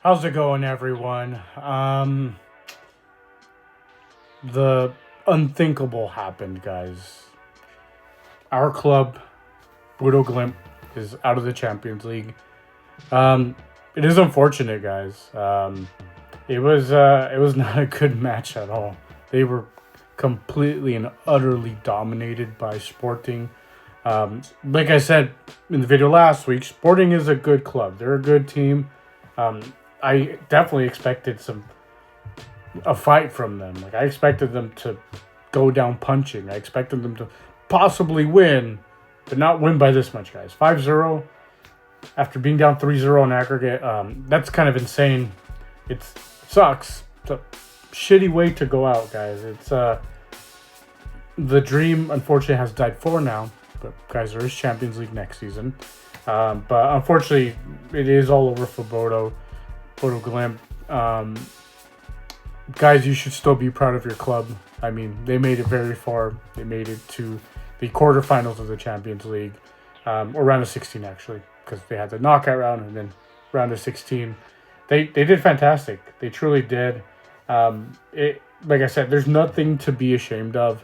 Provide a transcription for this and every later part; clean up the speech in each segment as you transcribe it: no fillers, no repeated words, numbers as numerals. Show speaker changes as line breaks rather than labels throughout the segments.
How's it going, everyone? The unthinkable happened, guys. Our club, Bodø Glimt, is out of the Champions League. It is unfortunate, guys. It was not a good match at all. They were completely and utterly dominated by Sporting. Like I said in the video last week, Sporting is a good club. They're a good team. I definitely expected a fight from them. Like I expected them to go down punching. I expected them to possibly win, but not win by this much, guys. 5-0 after being down 3-0 in aggregate. That's kind of insane. It sucks. It's a shitty way to go out, guys. It's the dream unfortunately has died for now. But guys, there is Champions League next season. But unfortunately, it is all over for Bodø Glimt. Guys, you should still be proud of your club. I mean, they made it very far. They made it to the quarterfinals of the Champions League, or round of 16 actually, because they had the knockout round and then round of 16. They did fantastic. They truly did. Like I said, there's nothing to be ashamed of.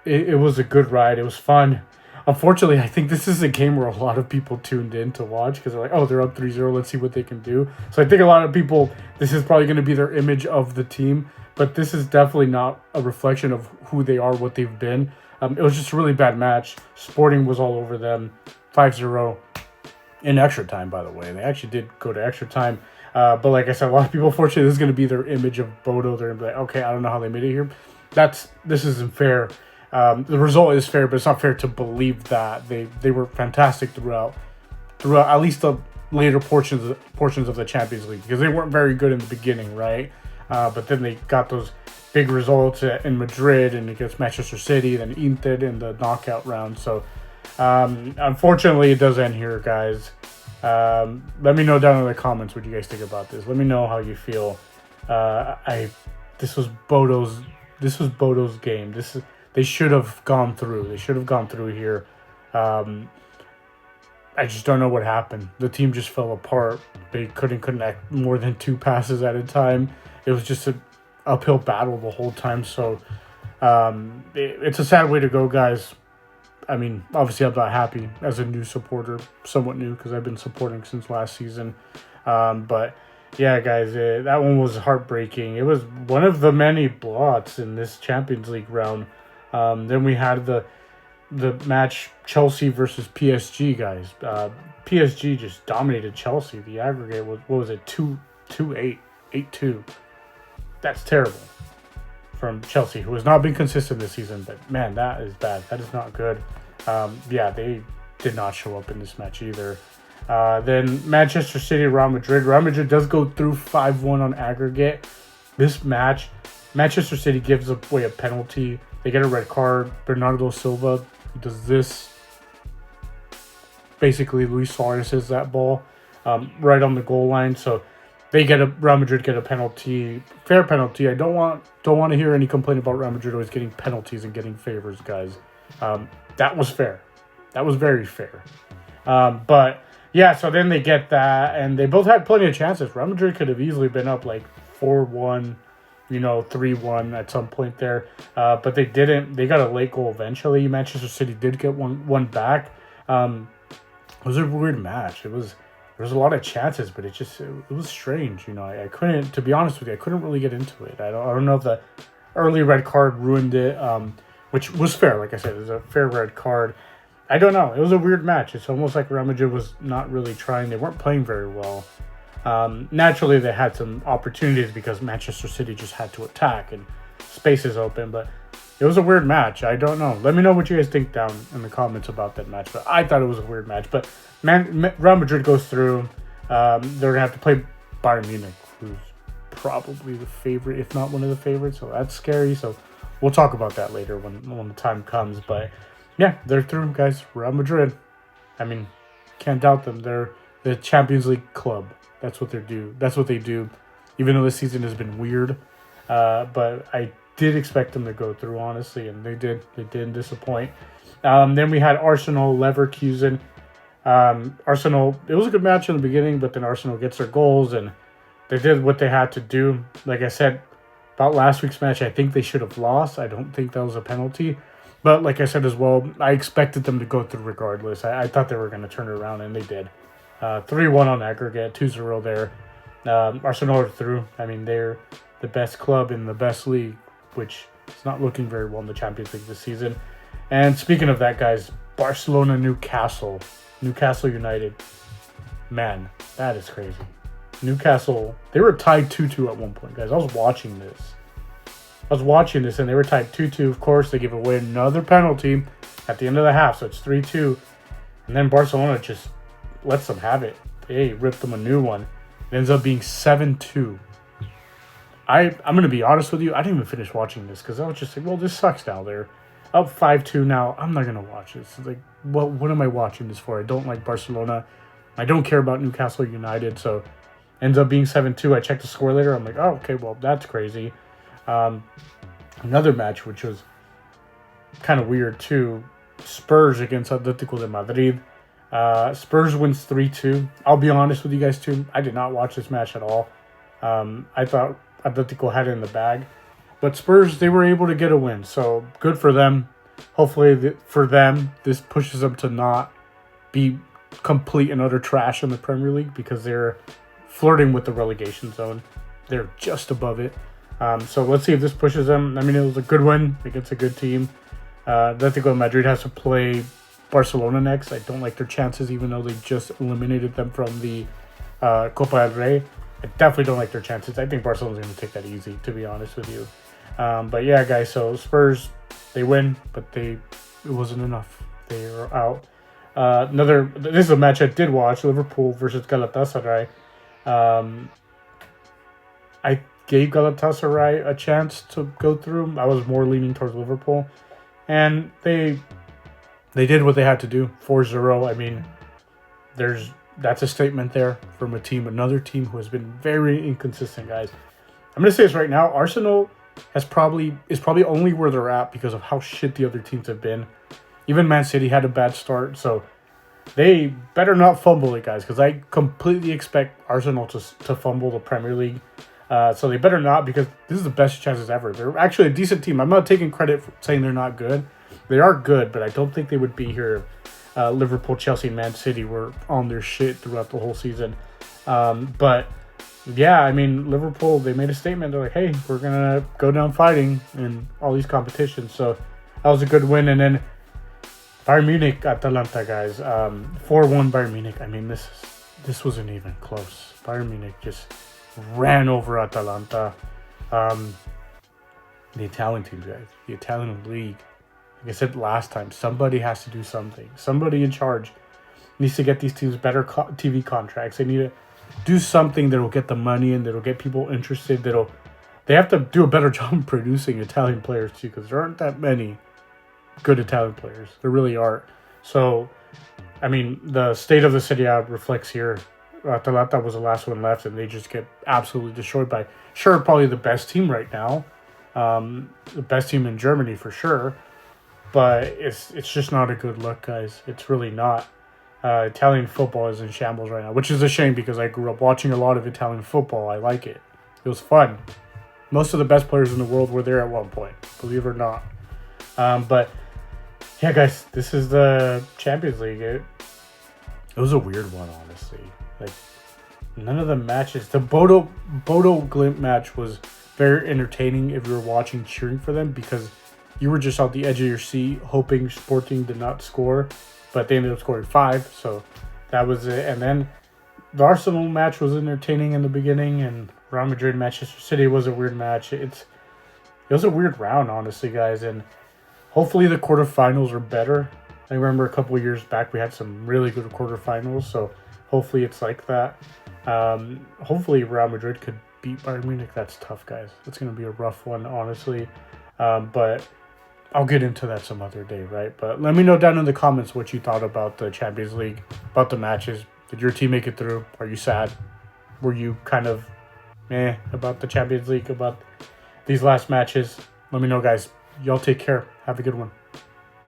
It was a good ride. It was fun. Unfortunately, I think this is a game where a lot of people tuned in to watch because they're like, oh, they're up 3-0. Let's see what they can do. So I think a lot of people, this is probably going to be their image of the team. But this is definitely not a reflection of who they are, what they've been. It was just a really bad match. Sporting was all over them. 5-0 in extra time, by the way. They actually did go to extra time. But like I said, a lot of people, unfortunately, this is going to be their image of Bodø. They're going to be like, okay, I don't know how they made it here. This isn't fair. The result is fair, but it's not fair to believe that they were fantastic throughout at least the later portions of the Champions League, because they weren't very good in the beginning, right? But then they got those big results in Madrid and against Manchester City, then Inter in the knockout round. So unfortunately, it does end here, guys. Let me know down in the comments what you guys think about this. Let me know how you feel. This was Bodo's game. They should have gone through. They should have gone through here. I just don't know what happened. The team just fell apart. They couldn't connect more than 2 passes at a time. It was just an uphill battle the whole time. So it's a sad way to go, guys. I mean, obviously I'm not happy as a new supporter, somewhat new because I've been supporting since last season. But yeah, guys, that one was heartbreaking. It was one of the many blowouts in this Champions League round. Then we had the match Chelsea versus PSG, guys. PSG just dominated Chelsea. The aggregate was, what was it, 2-8, 8-2. That's terrible from Chelsea, who has not been consistent this season. But man, that is bad. That is not good. Yeah, they did not show up in this match either. Then Manchester City, Real Madrid. Real Madrid does go through 5-1 on aggregate. This match, Manchester City gives away a penalty. They get a red card. Bernardo Silva does this. Basically, Luis Suarez hits that ball right on the goal line. So Real Madrid get a penalty, fair penalty. I don't want to hear any complaint about Real Madrid always getting penalties and getting favors, guys. That was fair. That was very fair. But yeah, so then they get that, and they both had plenty of chances. Real Madrid could have easily been up like 4-1. 3-1 at some point there. But they didn't. They got a late goal eventually. Manchester City did get one back. It was a weird match. There was a lot of chances, but it was strange. I couldn't, to be honest with you, I couldn't really get into it. I don't know if the early red card ruined it, which was fair. Like I said, it was a fair red card. I don't know. It was a weird match. It's almost like Real Madrid was not really trying. They weren't playing very well. Naturally, they had some opportunities because Manchester City just had to attack and spaces open, but it was a weird match. I don't know. Let me know what you guys think down in the comments about that match, but I thought it was a weird match. But Real Madrid goes through. They're going to have to play Bayern Munich, who's probably the favorite, if not one of the favorites, so that's scary. So we'll talk about that later when the time comes. But yeah, they're through, guys. Real Madrid. I mean, can't doubt them. They're the Champions League club. That's what they do. Even though this season has been weird, but I did expect them to go through, honestly, and they did. They didn't disappoint. Then we had Arsenal, Leverkusen. Arsenal, it was a good match in the beginning, but then Arsenal gets their goals, and They did what they had to do. Like I said, about last week's match, I think they should have lost. I don't think that was a penalty. But like I said as well, I expected them to go through regardless. I thought they were going to turn it around, and they did. 3-1 on aggregate, 2-0 there. Arsenal are through. I mean, they're the best club in the best league, which is not looking very well in the Champions League this season. And speaking of that, guys, Barcelona, Newcastle United. Man, that is crazy. Newcastle, they were tied 2-2 at one point, guys. I was watching this, and they were tied 2-2. Of course, they give away another penalty at the end of the half, so it's 3-2. And then Barcelona just lets them have it. They ripped them a new one. It ends up being 7-2. I'm going to be honest with you. I didn't even finish watching this because I was just like, well, this sucks now. They're up 5-2 now. I'm not going to watch this. It's like, well, what am I watching this for? I don't like Barcelona. I don't care about Newcastle United. So ends up being 7-2. I checked the score later. I'm like, oh, okay, well, that's crazy. Another match, which was kind of weird too. Spurs against Atletico de Madrid. Spurs wins 3-2. I'll be honest with you guys too. I did not watch this match at all. I thought Atletico had it in the bag. But Spurs, they were able to get a win. So good for them. Hopefully for them, this pushes them to not be complete and utter trash in the Premier League because they're flirting with the relegation zone. They're just above it. So let's see if this pushes them. I mean, it was a good win against a good team. Atletico Madrid has to play Barcelona next. I don't like their chances, even though they just eliminated them from the Copa del Rey. I definitely don't like their chances. I think Barcelona's going to take that easy, to be honest with you. But yeah, guys, so Spurs, they win, but it wasn't enough. They are out. This is a match I did watch, Liverpool versus Galatasaray. I gave Galatasaray a chance to go through. I was more leaning towards Liverpool. And they did what they had to do. 4-0. I mean, that's a statement there from another team who has been very inconsistent, guys. I'm going to say this right now. Arsenal is probably only where they're at because of how shit the other teams have been. Even Man City had a bad start, so they better not fumble it, guys, because I completely expect Arsenal to fumble the Premier League. So they better not, because this is the best chances ever. They're actually a decent team. I'm not taking credit for saying they're not good. They are good, but I don't think they would be here. Liverpool, Chelsea, and Man City were on their shit throughout the whole season. But yeah, I mean, Liverpool, they made a statement. They're like, hey, we're going to go down fighting in all these competitions. So that was a good win. And then Bayern Munich, Atalanta, guys. 4-1 Bayern Munich. I mean, this wasn't even close. Bayern Munich just ran over Atalanta. The Italian team, guys. The Italian league. Like I said last time, somebody has to do something. Somebody in charge needs to get these teams better TV contracts. They need to do something that will get the money and that will get people interested. They have to do a better job of producing Italian players too, because there aren't that many good Italian players. There really aren't. So, I mean, the state of the Serie A reflects here. Atalanta was the last one left, and they just get absolutely destroyed by, probably the best team right now. The best team in Germany for sure. But it's just not a good look, guys. It's really not. Italian football is in shambles right now, which is a shame because I grew up watching a lot of Italian football. I like it. It was fun. Most of the best players in the world were there at one point, believe it or not. But yeah, guys, this is the Champions League. It was a weird one, honestly. Like, none of the matches. The Bodø Glimt match was very entertaining if you were watching, cheering for them, because you were just on the edge of your seat hoping Sporting did not score, but they ended up scoring 5, so that was it. And then the Arsenal match was entertaining in the beginning, and Real Madrid Manchester City was a weird match. It was a weird round, honestly, guys, and hopefully the quarterfinals are better. I remember a couple of years back we had some really good quarterfinals, so hopefully it's like that. Hopefully Real Madrid could beat Bayern Munich. That's tough, guys. It's going to be a rough one, honestly, but I'll get into that some other day, right? But let me know down in the comments what you thought about the Champions League, about the matches. Did your team make it through? Are you sad? Were you kind of about the Champions League, about these last matches? Let me know, guys. Y'all take care. Have a good one.